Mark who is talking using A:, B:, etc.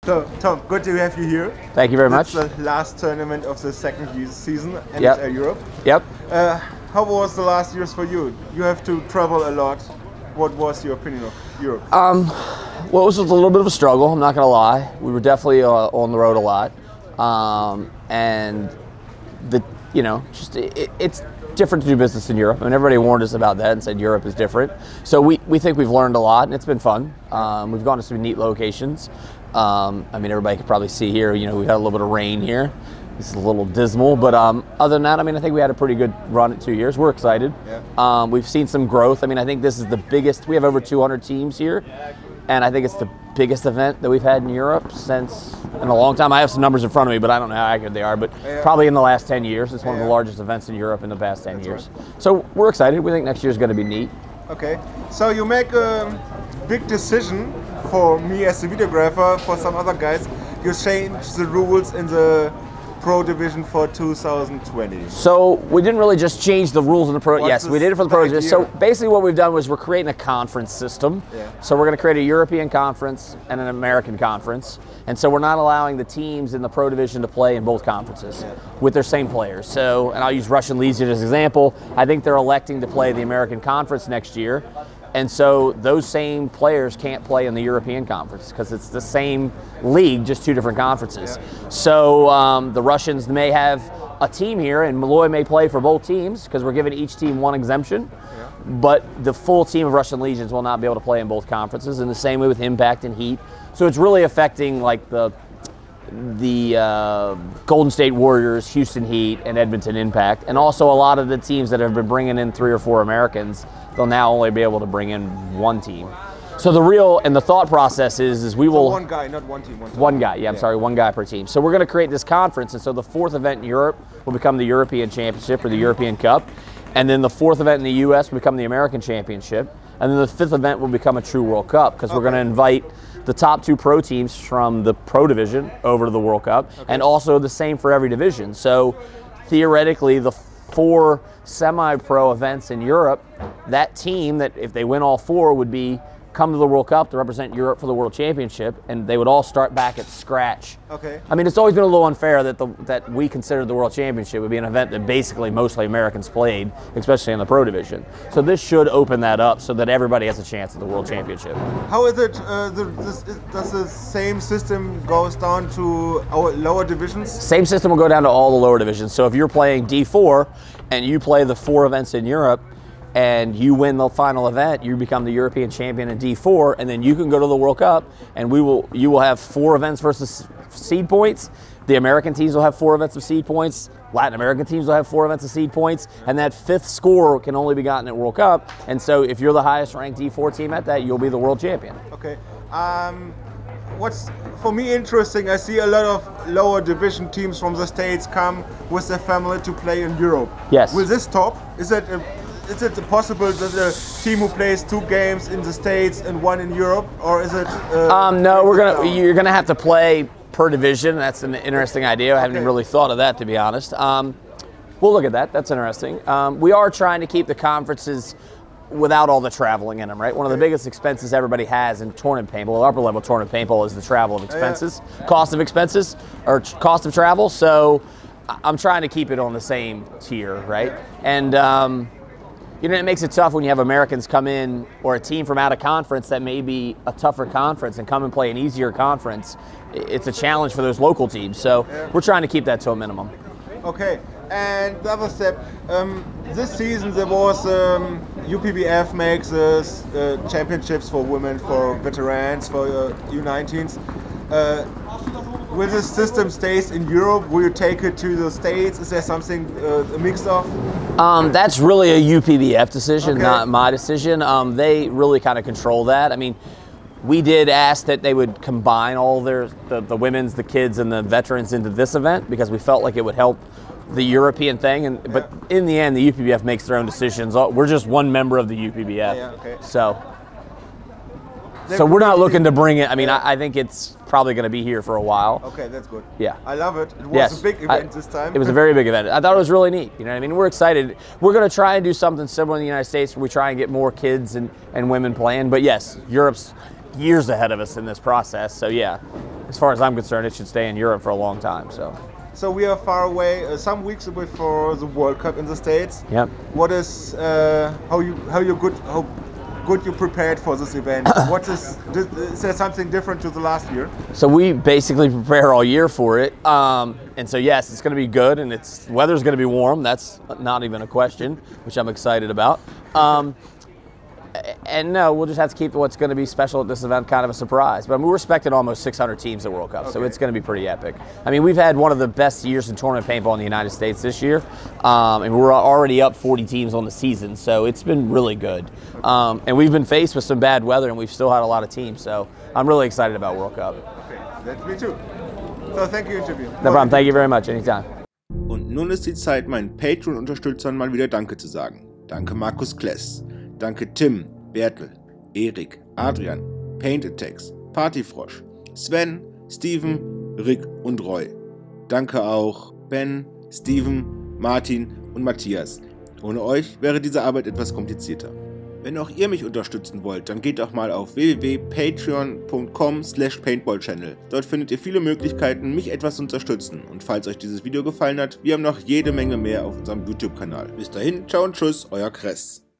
A: So, Tom, good to have you here.
B: Thank you very much.
A: It's the last tournament of the second season, NXL Europe.
B: Yep.
A: How was the last years for you? You have to travel a lot. What was your opinion of Europe?
B: Well, it was a little bit of a struggle, I'm not going to lie. We were definitely on the road a lot. And it's different to do business in Europe. I mean, everybody warned us about that and said Europe is different. So we think we've learned a lot, and it's been fun. We've gone to some neat locations. I mean, everybody can probably see here, we've had a little bit of rain here. This is a little dismal, but other than that, I mean, I think we had a pretty good run at 2 years. We're excited. Yeah. We've seen some growth. I mean, I think this is the biggest. We have over 200 teams here, and I think it's the biggest event that we've had in Europe in a long time. I have some numbers in front of me, but I don't know how accurate they are, but probably in the last 10 years. It's one of the largest events in Europe in the past 10 years. Right. So we're excited. We think next year is going to be neat.
A: Okay. So you make a big decision for me as a videographer, for some other guys. You change the rules in the Pro Division for 2020.
B: So we didn't really just change the rules in the Pro. Yes, we did it for the Pro Division. So basically what we've done was we're creating a conference system. Yeah. So we're going to create a European conference and an American conference. And so we're not allowing the teams in the Pro Division to play in both conferences with their same players. So, and I'll use Russian Legion as an example. I think they're electing to play the American conference next year. And so those same players can't play in the European conference because it's the same league, just two different conferences. Yeah. So the Russians may have a team here, and Malloy may play for both teams because we're giving each team one exemption. Yeah. But the full team of Russian Legions will not be able to play in both conferences, in the same way with Impact and Heat. So it's really affecting like the Golden State Warriors, Houston Heat, and Edmonton Impact, and also a lot of the teams that have been bringing in 3 or 4 Americans. They'll now only be able to bring in one team. So the thought process is we will...
A: So one guy, not one team.
B: One guy, I'm sorry, one guy per team. So we're going to create this conference, and so the 4th event in Europe will become the European Championship or the European Cup, and then the 4th event in the U.S. will become the American Championship, and then the 5th event will become a true World Cup, because we're going to invite the top 2 pro teams from the Pro Division over to the World Cup, and also the same for every division. So theoretically, the 4 semi-pro events in Europe, that team that if they win all 4 would come to the World Cup to represent Europe for the World Championship, and they would all start back at scratch. Okay. I mean, it's always been a little unfair that we considered the World Championship would be an event that basically mostly Americans played, especially in the Pro Division. So this should open that up so that everybody has a chance at the World Championship.
A: How is it, does the same system goes down to our lower divisions?
B: Same system will go down to all the lower divisions. So if you're playing D4 and you play the 4 events in Europe, and you win the final event, you become the European champion in D4, and then you can go to the World Cup, and you will have 4 events versus seed points. The American teams will have 4 events of seed points. Latin American teams will have 4 events of seed points, and that 5th score can only be gotten at World Cup. And so if you're the highest ranked D4 team at that, you'll be the world champion.
A: Okay. What's for me interesting, I see a lot of lower division teams from the States come with their family to play in Europe. Yes. Will this stop? Is it possible that a team who plays 2 games in the States and 1 in Europe, or is it?
B: No, you're gonna have to play per division. That's an interesting idea. I haven't really thought of that, to be honest. We'll look at that. That's interesting. We are trying to keep the conferences without all the traveling in them, right? One of the biggest expenses everybody has in tournament paintball, upper level tournament paintball, is the travel of expenses, cost of expenses, or cost of travel. So I'm trying to keep it on the same tier, right? And it makes it tough when you have Americans come in, or a team from out of conference that may be a tougher conference, and come and play an easier conference. It's a challenge for those local teams. So we're trying to keep that to a minimum.
A: Okay, and the other step, this season there was UPBF makes championships for women, for veterans, for U19s. Will this system stays in Europe? Will you take it to the States? Is there something a mix of?
B: That's really a UPBF decision, not my decision. They really kind of control that. I mean, we did ask that they would combine all the women's, the kids, and the veterans into this event because we felt like it would help the European thing. But in the end, the UPBF makes their own decisions. We're just one member of the UPBF. So we're not looking to bring it. I mean, I think it's probably going to be here for a while.
A: Okay, that's good.
B: Yeah.
A: I love it. It was a big event this time.
B: It was a very big event. I thought it was really neat. You know what I mean? We're excited. We're going to try and do something similar in the United States where we try and get more kids and women playing. But yes, Europe's years ahead of us in this process. So yeah. as far as I'm concerned, it should stay in Europe for a long time.
A: So we are far away, some weeks before the World Cup in the States.
B: Yep.
A: What is how good you prepared for this event? Is there something different to the last year?
B: So we basically prepare all year for it, and so yes, it's going to be good, and weather's going to be warm. That's not even a question, which I'm excited about. And no, we'll just have to keep what's going to be special at this event kind of a surprise. But we're expecting almost 600 teams at World Cup, okay. So it's going to be pretty epic. I mean, we've had one of the best years in tournament paintball in the United States this year, and we're already up 40 teams on the season, so it's been really good. And we've been faced with some bad weather, and we've still had a lot of teams, so I'm really excited about World Cup.
A: Okay, that's me too. So thank you, interview.
B: No problem. Thank you very much. Anytime.
A: Und nun ist die Zeit, meinen Patreon-Unterstützern mal wieder Danke zu sagen. Danke Markus Kress. Danke Tim, Bertel, Erik, Adrian, Paint Attacks, Partyfrosch, Sven, Steven, Rick und Roy. Danke auch Ben, Steven, Martin und Matthias. Ohne euch wäre diese Arbeit etwas komplizierter. Wenn auch ihr mich unterstützen wollt, dann geht doch mal auf www.patreon.com/paintballchannel. Dort findet ihr viele Möglichkeiten, mich etwas zu unterstützen. Und falls euch dieses Video gefallen hat, wir haben noch jede Menge mehr auf unserem YouTube-Kanal. Bis dahin, ciao und tschüss, euer Kress.